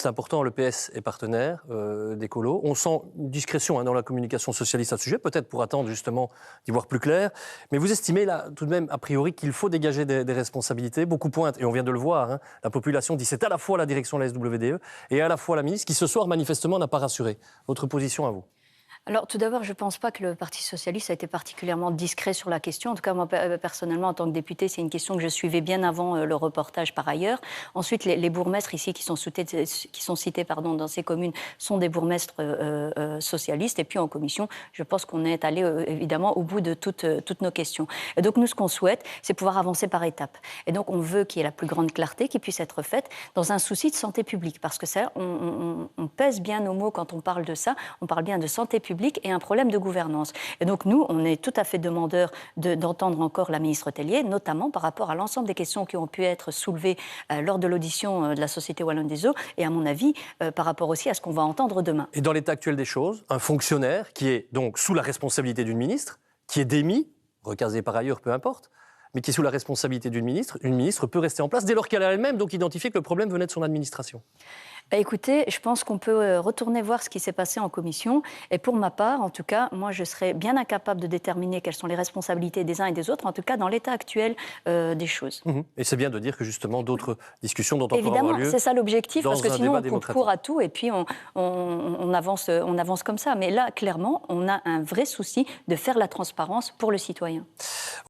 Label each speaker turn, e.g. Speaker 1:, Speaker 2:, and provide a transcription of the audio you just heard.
Speaker 1: C'est important, le PS est partenaire d'Ecolo. On sent une discrétion dans la communication socialiste à ce sujet, peut-être pour attendre justement d'y voir plus clair. Mais vous estimez là, tout de même, a priori, qu'il faut dégager des responsabilités. Beaucoup pointent, et on vient de le voir, la population dit c'est à la fois la direction de la SWDE et à la fois la ministre, qui ce soir, manifestement, n'a pas rassuré. Votre position à vous?
Speaker 2: Alors, tout d'abord, je ne pense pas que le Parti socialiste a été particulièrement discret sur la question. En tout cas, moi, personnellement, en tant que députée, c'est une question que je suivais bien avant le reportage par ailleurs. Ensuite, les bourgmestres ici qui sont cités dans ces communes sont des bourgmestres socialistes. Et puis, en commission, je pense qu'on est allé évidemment au bout de toutes nos questions. Et donc, nous, ce qu'on souhaite, c'est pouvoir avancer par étapes. Et donc, on veut qu'il y ait la plus grande clarté qui puisse être faite dans un souci de santé publique. Parce que ça, on pèse bien nos mots quand on parle de ça. On parle bien de santé publique et un problème de gouvernance. Et donc nous, on est tout à fait demandeurs d'entendre encore la ministre Tellier, notamment par rapport à l'ensemble des questions qui ont pu être soulevées lors de l'audition de la Société Wallonne des Eaux et à mon avis, par rapport aussi à ce qu'on va entendre demain.
Speaker 1: Et dans l'état actuel des choses, un fonctionnaire qui est donc sous la responsabilité d'une ministre, qui est démis, recasé par ailleurs, peu importe, mais qui est sous la responsabilité d'une ministre peut rester en place dès lors qu'elle a elle-même donc identifié que le problème venait de son administration.
Speaker 2: Écoutez, je pense qu'on peut retourner voir ce qui s'est passé en commission. Et pour ma part, en tout cas, moi, je serais bien incapable de déterminer quelles sont les responsabilités des uns et des autres, en tout cas dans l'état actuel des choses.
Speaker 1: Et c'est bien de dire que justement d'autres discussions dont on pourra avoir lieu.
Speaker 2: Évidemment, c'est ça l'objectif, parce que sinon on coupe court à tout et puis on avance comme ça. Mais là, clairement, on a un vrai souci de faire la transparence pour le citoyen.